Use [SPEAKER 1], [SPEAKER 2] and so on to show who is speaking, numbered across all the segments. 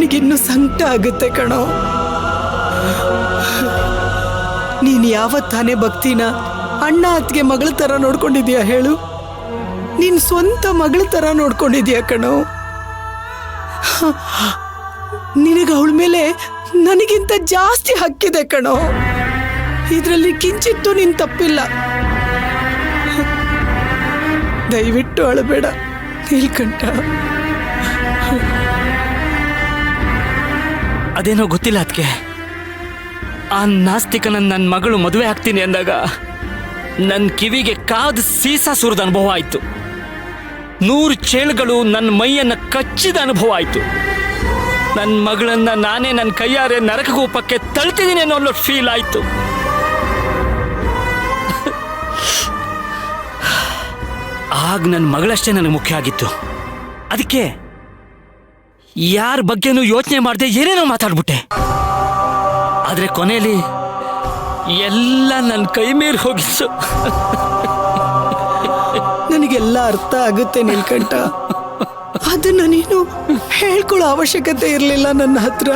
[SPEAKER 1] ನನಗಿನ್ನು ಸಂಕಟ ಆಗುತ್ತೆ ಕಣೋ. ನೀನ್ ಯಾವತ್ತಾನೆ ಭಕ್ತಿನ ಅಣ್ಣ ಅತ್ತಿಗೆ ಮಗಳ ತರ ನೋಡ್ಕೊಂಡಿದ್ಯಾ ಹೇಳು? ನೀನ್ ಸ್ವಂತ ಮಗಳ ತರ ನೋಡ್ಕೊಂಡಿದ್ಯಾ ಕಣೋ. ನಿನಗ ಅವಳ ಮೇಲೆ ನನಗಿಂತ ಜಾಸ್ತಿ ಹಕ್ಕಿದೆ ಕಣೋ. ಇದ್ರಲ್ಲಿ ಕಿಂಚಿತ್ತು ನೀನ್ ತಪ್ಪಿಲ್ಲ. ದಯವಿಟ್ಟು ಅಳಬೇಡ ನೀಲ್ಕಂಠ.
[SPEAKER 2] ಅದೇನೋ ಗೊತ್ತಿಲ್ಲ ಅದಕ್ಕೆ. ಆ ನಾಸ್ತಿಕನ ನನ್ನ ಮಗಳು ಮದುವೆ ಆಗ್ತೀನಿ ಅಂದಾಗ ನನ್ನ ಕಿವಿಗೆ ಕಾದು ಸೀಸ ಸುರಿದ ಅನುಭವ ಆಯ್ತು. 100 ಚೇಳುಗಳು ನನ್ನ ಮೈಯನ್ನ ಕಚ್ಚಿದ ಅನುಭವ ಆಯ್ತು. ನನ್ನ ಮಗಳನ್ನ ನಾನೇ ನನ್ನ ಕೈಯಾರೆ ನರಕಗೂಪಕ್ಕೆ ತಳ್ತಿದ್ದೀನಿ ಅನ್ನೋ ಫೀಲ್ ಆಯ್ತು. ಆಗ ನನ್ನ ಮಗಳಷ್ಟೇ ನನಗೆ ಮುಖ್ಯ ಆಗಿತ್ತು. ಅದಕ್ಕೆ ಯಾರ ಬಗ್ಗೆನೂ ಯೋಚನೆ ಮಾಡದೆ ಏನೇನೋ ಮಾತಾಡ್ಬಿಟ್ಟೆ. ಆದ್ರೆ ಕೊನೆಯಲ್ಲಿ ಎಲ್ಲ ನನ್ನ ಕೈ ಮೀರಿ ಹೋಗಿತ್ತು.
[SPEAKER 1] ನನಗೆಲ್ಲ ಅರ್ಥ ಆಗುತ್ತೆ ನೀಲ್ಕಂಠ. ಅದನ್ನ ನೀನು ಹೇಳ್ಕೊಳ್ಳೋ ಅವಶ್ಯಕತೆ ಇರಲಿಲ್ಲ ನನ್ನ ಹತ್ರ.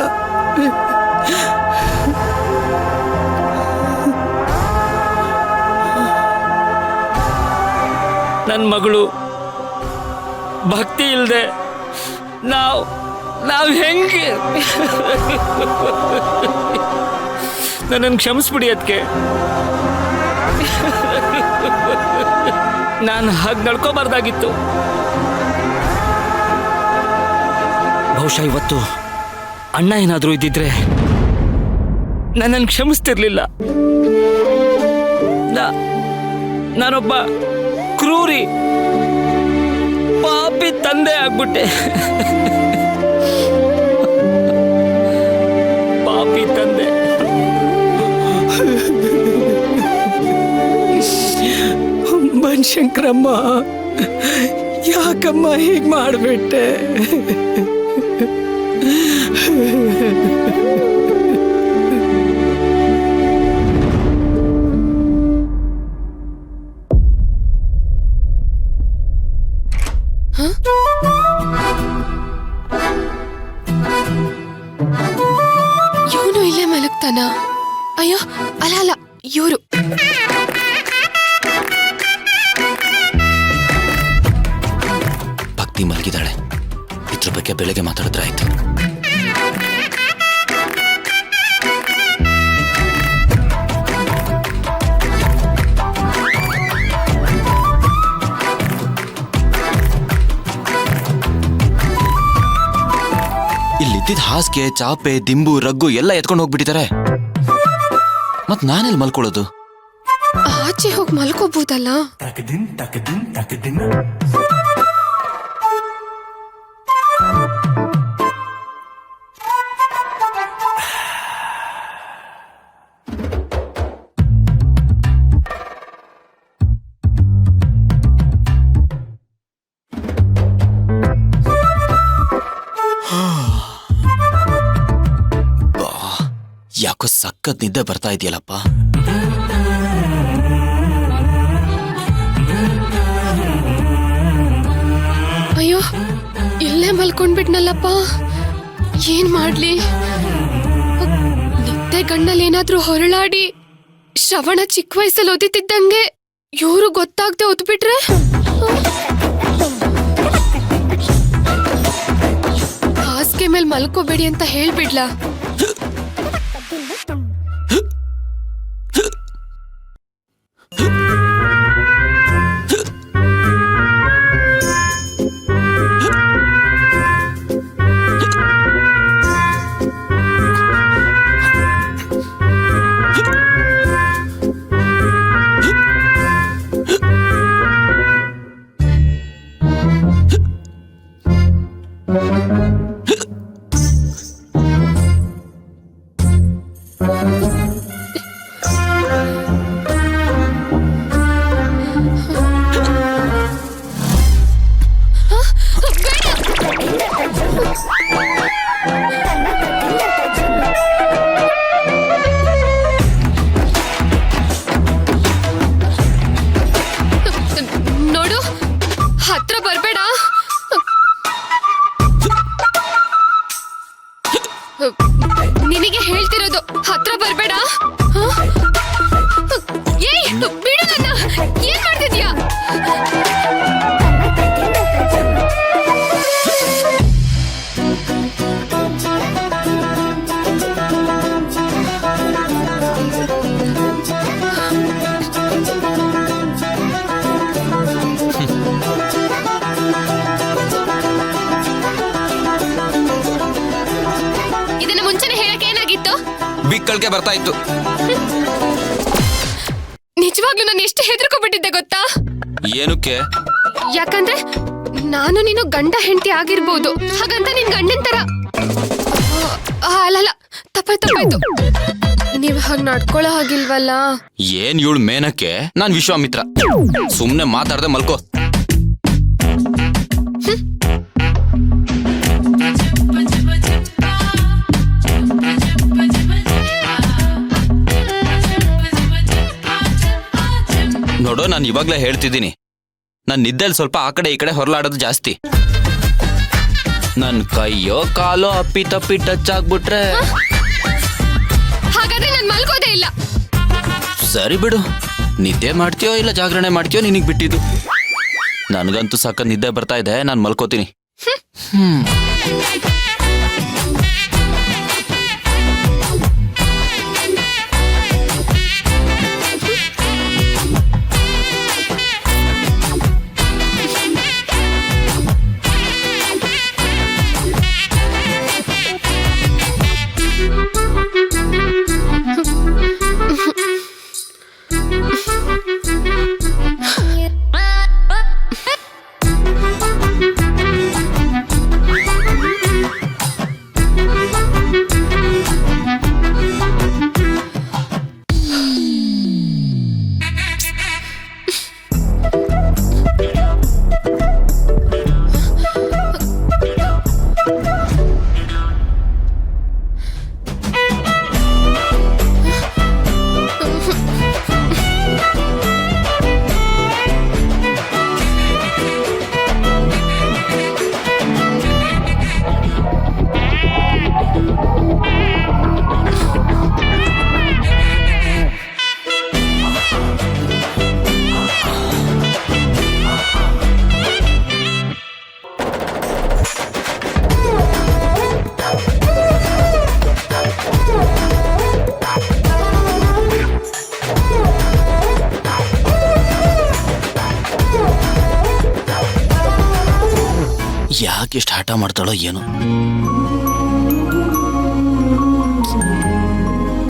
[SPEAKER 2] ನನ್ನ ಮಗಳು ಭಕ್ತಿ ಇಲ್ಲದೆ ನಾವು ಹೆಂಗೆ? ನನ್ನನ್ನು ಕ್ಷಮಿಸ್ಬಿಡಿ ಅದಕ್ಕೆ. ನಾನು ಹಾಗೆ ನಡ್ಕೋಬಾರ್ದಾಗಿತ್ತು. ಬಹುಶಃ ಇವತ್ತು ಅಣ್ಣ ಏನಾದರೂ ಇದ್ದಿದ್ರೆ ನನ್ನನ್ನು ಕ್ಷಮಿಸ್ತಿರ್ಲಿಲ್ಲ. ನಾನೊಬ್ಬ ಕ್ರೂರಿ ಪಾಪಿ ತಂದೆ ಆಗ್ಬಿಟ್ಟೆ. ಪಾಪಿ ತಂದೆ.
[SPEAKER 1] ಬನಶಂಕರಮ್ಮ, ಯಾಕಮ್ಮ ಹೀಗೆ ಮಾಡ್ಬಿಟ್ಟೆ?
[SPEAKER 3] ಇವನು ಇಲ್ಲೇ ಮಲಗ್ತಾನ? ಅಯ್ಯೋ ಅಲ್ಲ ಅಲ್ಲ, ಇವರು.
[SPEAKER 4] ಭಕ್ತಿ ಮಲಗಿದಾಳೆ. ಇದ್ರ ಬಗ್ಗೆ ಬೆಳಗ್ಗೆ ಮಾತಾಡಿದ್ರೆ ಆಯ್ತು. ಇಲ್ಲಿದ್ದಿದ್ದ ಹಾಸಿಗೆ, ಚಾಪೆ, ದಿಂಬು, ರಗ್ಗು ಎಲ್ಲ ಎತ್ಕೊಂಡು ಹೋಗ್ಬಿಟ್ಟಿದ್ದಾರೆ. ಮತ್ ನಾನೆಲ್ಲಿ ಮಲ್ಕೊಳ್ಳೋದು?
[SPEAKER 3] ಆಚೆ ಹೋಗಿ ಮಲ್ಕೋಬಹುದಲ್ಲ?
[SPEAKER 4] ಯಾಕೋ ಸಖತ್ ನಿದ್ದೆ ಬರ್ತಾ ಇದೆಯಲ್ಲಪ್ಪ.
[SPEAKER 3] ಅಯ್ಯೋ ಇಲ್ಲೇ ಮಲ್ಕೊಂಡ್ಬಿಟ್ನಲ್ಲಪ್ಪ. ಏನ್ ಮಾಡ್ಲಿ? ನಿದ್ದೆ ಗಣ್ಣಲ್ಲಿ ಏನಾದ್ರೂ ಹೊರಳಾಡಿ ಶ್ರವಣ ಚಿಕ್ಕ ವಯಸ್ಸಲ್ಲಿ ಓದಿತಿದ್ದಂಗೆ ಇವರು ಗೊತ್ತಾಗ್ದೆ ಓದ್ಬಿಟ್ರೆ? ಹಾಸಿಗೆ ಮೇಲೆ ಮಲ್ಕೋಬೇಡಿ ಅಂತ ಹೇಳ್ಬಿಡ್ಲಾ? ನಿನಗೆ ಹೇಳ್ತಿರೋದು ಹತ್ರ ಬರ್ಬೇಡ. ಏಯ್ ಬಿಡು ನನ್ನ. ಏನ್ ಮಾಡ್ತಿದ್ಯಾ? ಇದನ್ನ ಮುಂಚೆನೆ ಹೇಳಕ್ಕೆ ಏನಾಗಿತ್ತು?
[SPEAKER 4] ಬಿಕ್ಕಳಿಗೆ ಬರ್ತಾ ಇತ್ತು.
[SPEAKER 3] ನಿಜವಾಗ್ಲೂ ನಾನು ಎಷ್ಟು ಹೆದರ್ಕೊಬಿಟ್ಟಿದ್ದೆ ಗೊತ್ತಾ?
[SPEAKER 4] ಏನಕ್ಕೆ?
[SPEAKER 3] ಯಾಕಂದ್ರೆ ನಾನು ನೀನು ಗಂಡ ಹೆಂಡತಿ ಆಗಿರ್ಬೋದು, ಹಾಗಂತ ನಿನ್ ಗಂಡನ್ ತರ ಅಲ್ಲಲ್ಲ. ತಪ್ಪಾಯ್ತು. ನೀವ್ ಹಾಗೆ ನಡ್ಕೊಳ್ಳೋ ಹಾಗಿಲ್ವಲ್ಲ.
[SPEAKER 4] ಏನ್ ಇವಳು ಮೇನಕ್ಕೆ? ನಾನ್ ವಿಶ್ವಾಮಿತ್ರ. ಸುಮ್ನೆ ಮಾತಾಡ್ದೆ ಮಲ್ಕೋ. ನೋಡು, ನಾನು ಇವಾಗ್ಲೇ ಹೇಳ್ತಿದ್ದೀನಿ, ನನ್ ನಿದ್ದೆಲ್ ಸ್ವಲ್ಪ ಆ ಕಡೆ ಈ ಕಡೆ ಹೊರಲಾಡೋದು ಜಾಸ್ತಿ. ನನ್ ಕೈಯೋ ಕಾಲೋ ಅಪ್ಪಿ ತಪ್ಪಿ ಟಚ್ ಆಗ್ಬಿಟ್ರೆ
[SPEAKER 3] ಹಾಗಾದ್ರೆ ನಾನು ಮಲ್ಕೋದೇ ಇಲ್ಲ.
[SPEAKER 4] ಸರಿ ಬಿಡು, ನಿದ್ದೆ ಮಾಡ್ತೀಯೋ ಇಲ್ಲ ಜಾಗರಣೆ ಮಾಡ್ತೀಯೋ ನಿನಗ್ ಬಿಟ್ಟಿದ್ದು. ನನ್ಗಂತೂ ಸಕ್ಕ ನಿದ್ದೆ ಬರ್ತಾ ಇದೆ, ನಾನ್ ಮಲ್ಕೋತೀನಿ. ಯಾಕೆ ಇಷ್ಟು ಹಠ ಮಾಡ್ತಾಳೋ ಏನೋ.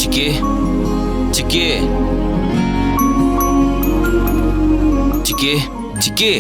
[SPEAKER 4] ಚಿಕ್ಕಿ ಚಿಕ್ಕಿ ಚಿಕ್ಕಿ ಚಿಕ್ಕಿ